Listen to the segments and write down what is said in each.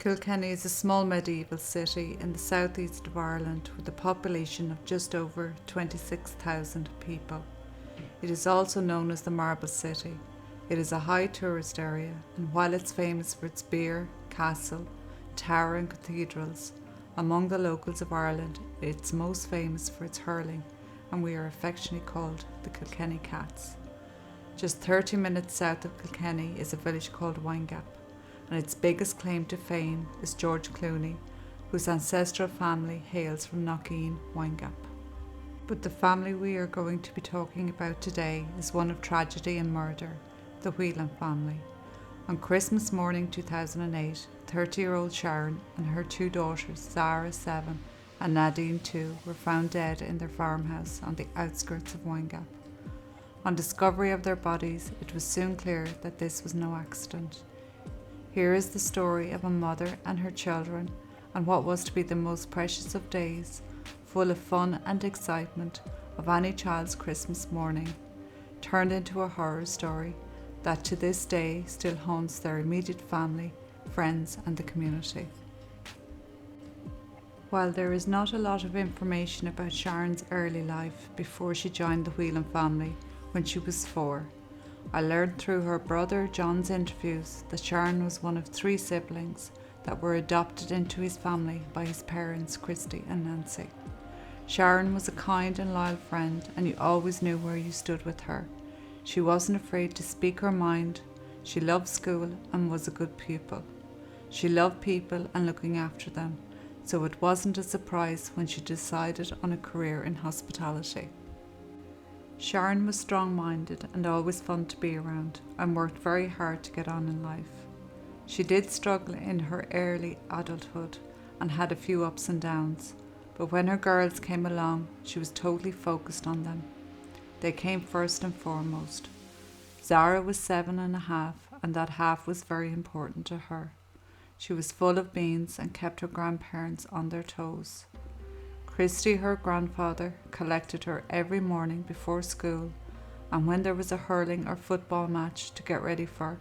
Kilkenny is a small medieval city in the southeast of Ireland with a population of just over 26,000 people. It is also known as the Marble City. It is a high tourist area, and while it's famous for its beer, castle, tower and cathedrals, among the locals of Ireland it's most famous for its hurling, and we are affectionately called the Kilkenny Cats. Just 30 minutes south of Kilkenny is a village called Windgap, and its biggest claim to fame is George Clooney, whose ancestral family hails from Knockeen, Windgap. But the family we are going to be talking about today is one of tragedy and murder, the Whelan family. On Christmas morning 2008, 30-year-old Sharon and her two daughters, Zara 7 and Nadine 2, were found dead in their farmhouse on the outskirts of Windgap. On discovery of their bodies, it was soon clear that this was no accident. Here is the story of a mother and her children on what was to be the most precious of days, full of fun and excitement of any child's Christmas morning, turned into a horror story that to this day still haunts their immediate family, friends and the community. While there is not a lot of information about Sharon's early life before she joined the Whelan family when she was 4, I learned through her brother John's interviews that Sharon was one of 3 siblings that were adopted into his family by his parents Christy and Nancy. Sharon was a kind and loyal friend, and you always knew where you stood with her. She wasn't afraid to speak her mind. She loved school and was a good pupil. She loved people and looking after them, so it wasn't a surprise when she decided on a career in hospitality. Sharon was strong-minded and always fun to be around, and worked very hard to get on in life. She did struggle in her early adulthood and had a few ups and downs, but when her girls came along, she was totally focused on them. They came first and foremost. Zara was 7.5, and that half was very important to her. She was full of beans and kept her grandparents on their toes. Christy, her grandfather, collected her every morning before school, and when there was a hurling or football match to get ready for,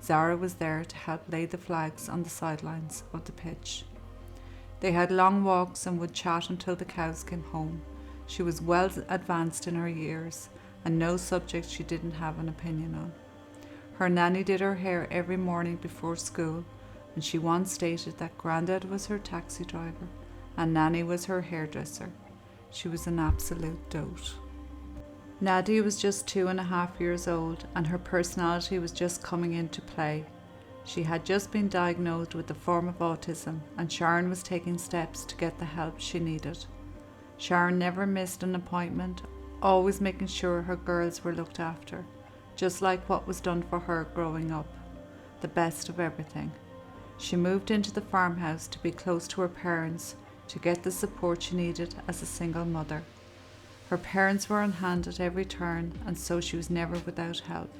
Zara was there to help lay the flags on the sidelines of the pitch. They had long walks and would chat until the cows came home. She was well advanced in her years, and no subject she didn't have an opinion on. Her nanny did her hair every morning before school, and she once stated that Grandad was her taxi driver and Nanny was her hairdresser. She was an absolute dote. Nadia was just 2.5 years old, and her personality was just coming into play. She had just been diagnosed with a form of autism, and Sharon was taking steps to get the help she needed. Sharon never missed an appointment, always making sure her girls were looked after, just like what was done for her growing up. The best of everything. She moved into the farmhouse to be close to her parents, to get the support she needed as a single mother. Her parents were on hand at every turn, and so she was never without help.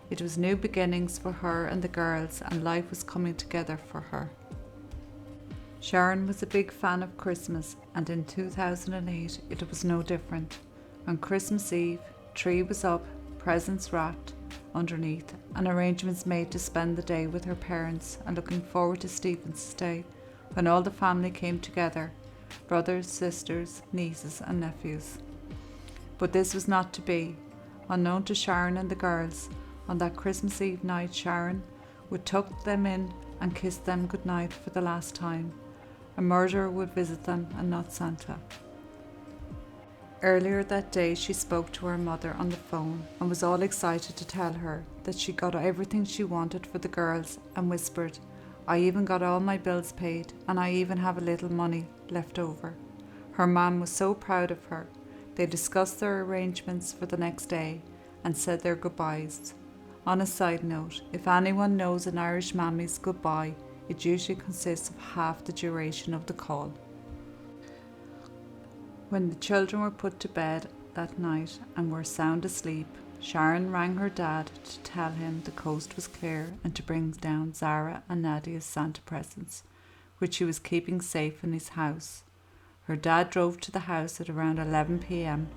It was new beginnings for her and the girls, and life was coming together for her. Sharon was a big fan of Christmas, and in 2008 it was no different. On Christmas Eve, tree was up, presents wrapped underneath, and arrangements made to spend the day with her parents, and looking forward to Stephen's Day, when all the family came together, brothers, sisters, nieces and nephews. But this was not to be. Unknown to Sharon and the girls, on that Christmas Eve night Sharon would tuck them in and kiss them goodnight for the last time. A murderer would visit them and not Santa. Earlier that day she spoke to her mother on the phone and was all excited to tell her that she got everything she wanted for the girls, and whispered, "I even got all my bills paid, and I even have a little money left over." Her mum was so proud of her. They discussed their arrangements for the next day and said their goodbyes. On a side note, if anyone knows an Irish mammy's goodbye, it usually consists of half the duration of the call. When the children were put to bed that night and were sound asleep, Sharon rang her dad to tell him the coast was clear and to bring down Zara and Nadia's Santa presents, which she was keeping safe in his house. Her dad drove to the house at around 11 p.m,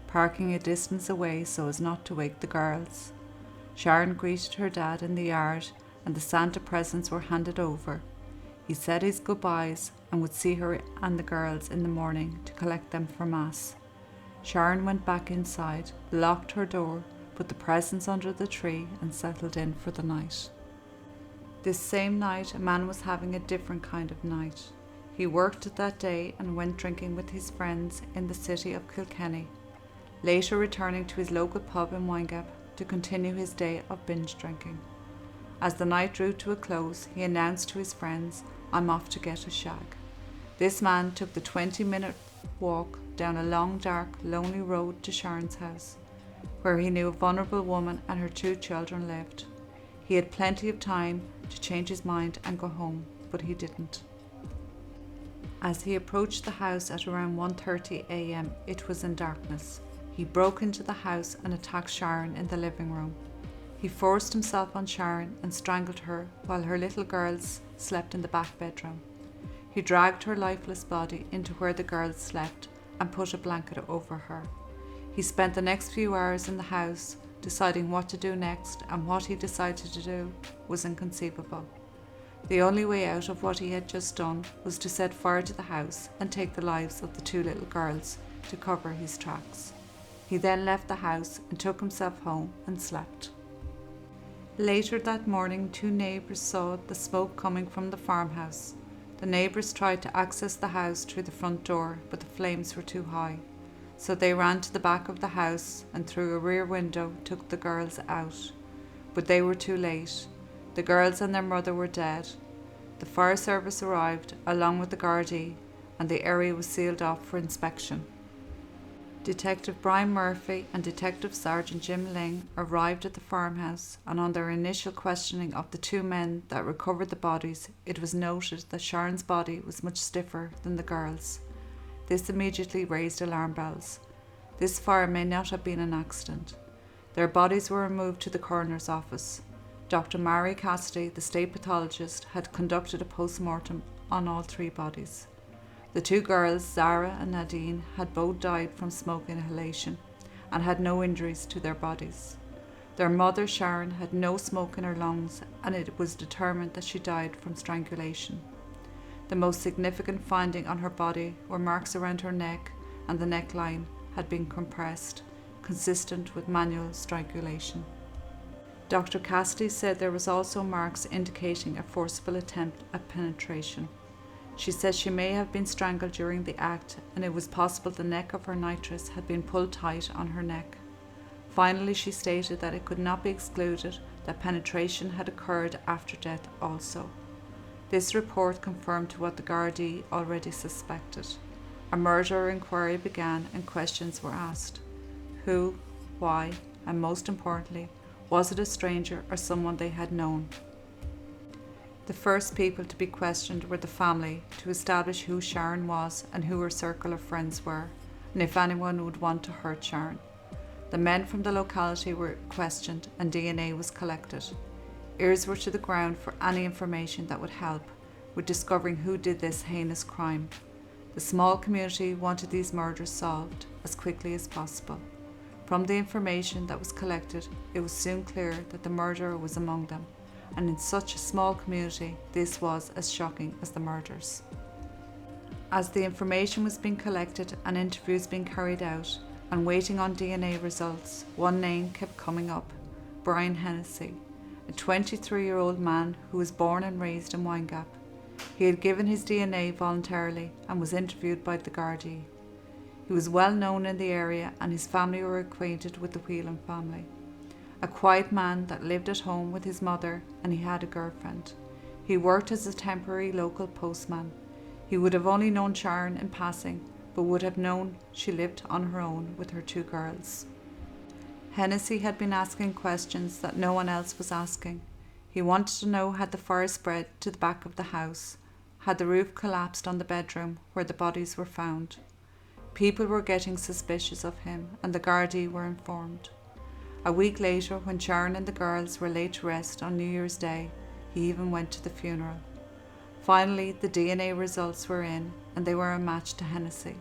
parking a distance away so as not to wake the girls. Sharon greeted her dad in the yard and the Santa presents were handed over. He said his goodbyes and would see her and the girls in the morning to collect them for Mass. Sharon went back inside, locked her door, put the presents under the tree and settled in for the night. This same night, a man was having a different kind of night. He worked that day and went drinking with his friends in the city of Kilkenny, later returning to his local pub in Windgap to continue his day of binge drinking. As the night drew to a close, he announced to his friends, "I'm off to get a shag." This man took the 20-minute walk down a long, dark, lonely road to Sharon's house, where he knew a vulnerable woman and her 2 children lived. He had plenty of time to change his mind and go home, but he didn't. As he approached the house at around 1:30 a.m, it was in darkness. He broke into the house and attacked Sharon in the living room. He forced himself on Sharon and strangled her while her little girls slept in the back bedroom. He dragged her lifeless body into where the girls slept and put a blanket over her. He spent the next few hours in the house deciding what to do next, and what he decided to do was inconceivable. The only way out of what he had just done was to set fire to the house and take the lives of the 2 little girls to cover his tracks. He then left the house and took himself home and slept. Later that morning, 2 neighbours saw the smoke coming from the farmhouse. The neighbours tried to access the house through the front door, but the flames were too high. So they ran to the back of the house and through a rear window took the girls out. But they were too late. The girls and their mother were dead. The fire service arrived along with the Gardaí and the area was sealed off for inspection. Detective Brian Murphy and Detective Sergeant Jim Ling arrived at the farmhouse, and on their initial questioning of the 2 men that recovered the bodies, it was noted that Sharon's body was much stiffer than the girls'. This immediately raised alarm bells. This fire may not have been an accident. Their bodies were removed to the coroner's office. Dr. Mary Cassidy, the state pathologist, had conducted a post-mortem on all 3 bodies. The 2 girls, Zara and Nadine, had both died from smoke inhalation and had no injuries to their bodies. Their mother, Sharon, had no smoke in her lungs, and it was determined that she died from strangulation. The most significant finding on her body were marks around her neck, and the neckline had been compressed, consistent with manual strangulation. Dr. Cassidy said there was also marks indicating a forcible attempt at penetration. She said she may have been strangled during the act, and it was possible the neck of her nitress had been pulled tight on her neck. Finally, she stated that it could not be excluded that penetration had occurred after death also. This report confirmed what the Gardaí already suspected. A murder inquiry began and questions were asked. Who, why, and most importantly, was it a stranger or someone they had known? The first people to be questioned were the family, to establish who Sharon was and who her circle of friends were, and if anyone would want to hurt Sharon. The men from the locality were questioned and DNA was collected. Ears were to the ground for any information that would help with discovering who did this heinous crime. The small community wanted these murders solved as quickly as possible. From the information that was collected, it was soon clear that the murderer was among them, and in such a small community, this was as shocking as the murders. As the information was being collected and interviews being carried out, and waiting on DNA results, one name kept coming up: Brian Hennessy, a 23-year-old man who was born and raised in Windgap. He had given his DNA voluntarily and was interviewed by the Gardaí. He was well known in the area and his family were acquainted with the Whelan family. A quiet man that lived at home with his mother, and he had a girlfriend. He worked as a temporary local postman. He would have only known Sharon in passing, but would have known she lived on her own with her 2 girls. Hennessy had been asking questions that no one else was asking. He wanted to know, had the fire spread to the back of the house? Had the roof collapsed on the bedroom where the bodies were found? People were getting suspicious of him, and the Gardaí were informed. A week later, when Sharon and the girls were laid to rest on New Year's Day, he even went to the funeral. Finally, the DNA results were in, and they were a match to Hennessy.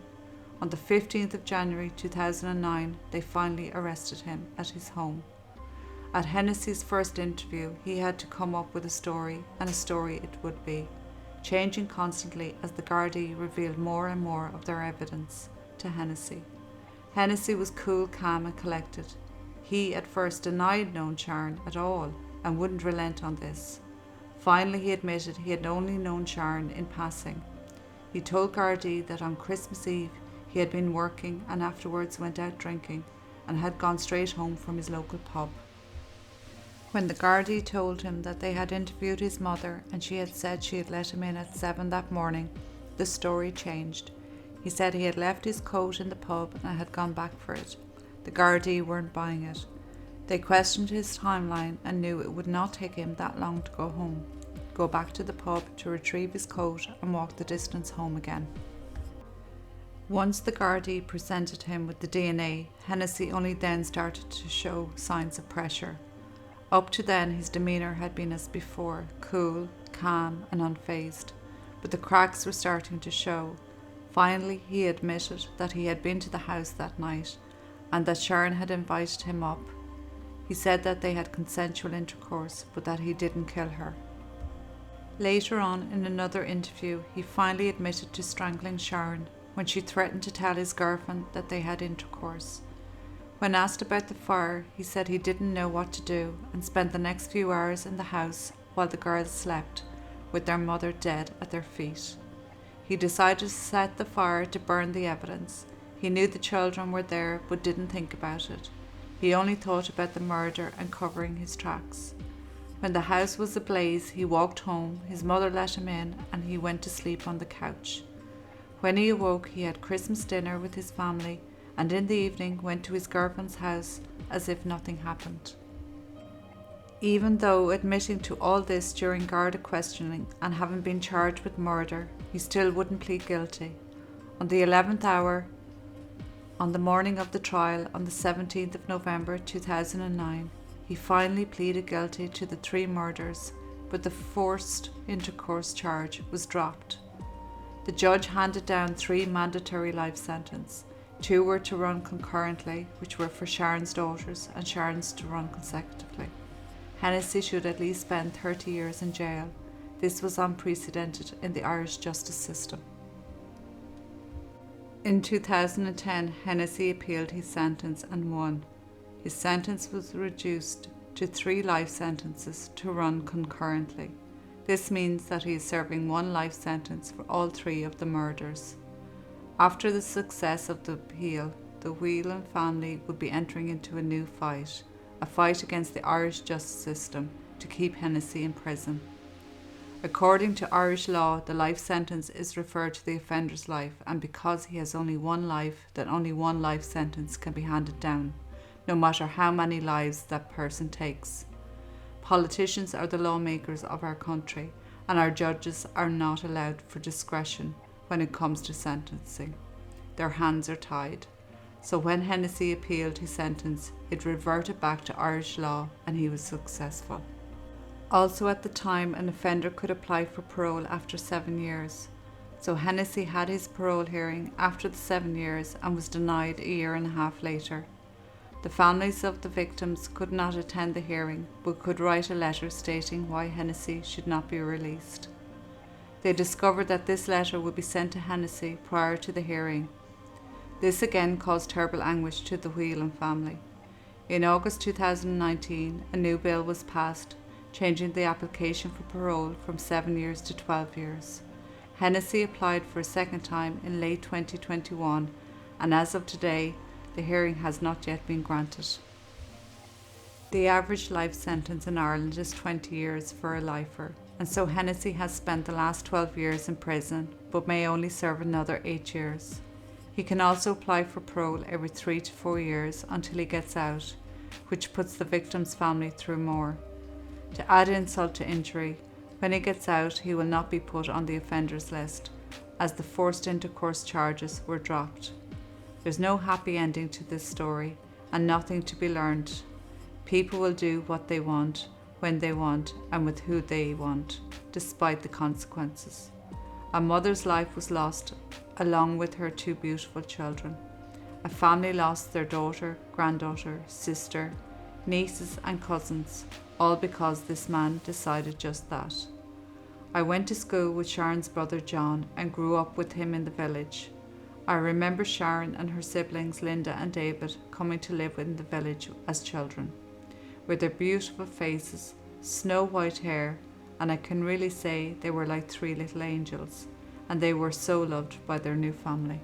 On the 15th of January 2009, they finally arrested him at his home. At Hennessy's first interview, he had to come up with a story, and a story it would be. changing constantly as the Gardaí revealed more and more of their evidence to Hennessy. Hennessy was cool, calm and collected. He at first denied knowing Sharon at all and wouldn't relent on this. Finally he admitted he had only known Sharon in passing. He told Gardaí that on Christmas Eve he had been working and afterwards went out drinking and had gone straight home from his local pub. When the Gardaí told him that they had interviewed his mother and she had said she had let him in at 7 that morning, the story changed. He said he had left his coat in the pub and had gone back for it. The Gardaí weren't buying it. They questioned his timeline and knew it would not take him that long to go home, go back to the pub to retrieve his coat and walk the distance home again. Once the Gardaí presented him with the DNA, Hennessy only then started to show signs of pressure. Up to then his demeanour had been as before, cool, calm and unfazed, but the cracks were starting to show. Finally he admitted that he had been to the house that night and that Sharon had invited him up. He said that they had consensual intercourse but that he didn't kill her. Later on in another interview he finally admitted to strangling Sharon when she threatened to tell his girlfriend that they had intercourse. When asked about the fire, he said he didn't know what to do and spent the next few hours in the house while the girls slept, with their mother dead at their feet. He decided to set the fire to burn the evidence. He knew the children were there but didn't think about it. He only thought about the murder and covering his tracks. When the house was ablaze, he walked home, his mother let him in and he went to sleep on the couch. When he awoke, he had Christmas dinner with his family and in the evening went to his girlfriend's house as if nothing happened. Even though admitting to all this during Garda questioning and having been charged with murder, he still wouldn't plead guilty. On the 11th hour, on the morning of the trial on the 17th of November 2009, he finally pleaded guilty to the 3 murders, but the forced intercourse charge was dropped. The judge handed down 3 mandatory life sentences. 2 were to run concurrently, which were for Sharon's daughters, and Sharon's to run consecutively. Hennessy should at least spend 30 years in jail. This was unprecedented in the Irish justice system. In 2010, Hennessy appealed his sentence and won. His sentence was reduced to 3 life sentences to run concurrently. This means that he is serving 1 life sentence for all 3 of the murders. After the success of the appeal, the Whelan family would be entering into a new fight, a fight against the Irish justice system to keep Hennessy in prison. According to Irish law, the life sentence is referred to the offender's life, and because he has only 1 life, then only 1 life sentence can be handed down, no matter how many lives that person takes. Politicians are the lawmakers of our country, and our judges are not allowed for discretion when it comes to sentencing. Their hands are tied. So when Hennessy appealed his sentence, it reverted back to Irish law and he was successful. Also at the time, an offender could apply for parole after 7 years. So Hennessy had his parole hearing after the 7 years and was denied a year and a half later. The families of the victims could not attend the hearing but could write a letter stating why Hennessy should not be released. They discovered that this letter would be sent to Hennessy prior to the hearing. This again caused terrible anguish to the Whelan family. In August 2019, a new bill was passed, changing the application for parole from 7 years to 12 years. Hennessy applied for a second time in late 2021, and as of today, the hearing has not yet been granted. The average life sentence in Ireland is 20 years for a lifer, and so Hennessy has spent the last 12 years in prison, but may only serve another 8 years. He can also apply for parole every 3 to 4 years until he gets out, which puts the victim's family through more. To add insult to injury, when he gets out, he will not be put on the offenders list, as the forced intercourse charges were dropped. There's no happy ending to this story, and nothing to be learned. People will do what they want, when they want, and with who they want, despite the consequences. A mother's life was lost, along with her 2 beautiful children. A family lost their daughter, granddaughter, sister, nieces and cousins, all because this man decided just that. I went to school with Sharon's brother John and grew up with him in the village. I remember Sharon and her siblings Linda and David coming to live in the village as children, with their beautiful faces, snow white hair, and I can really say they were like three little angels, and they were so loved by their new family.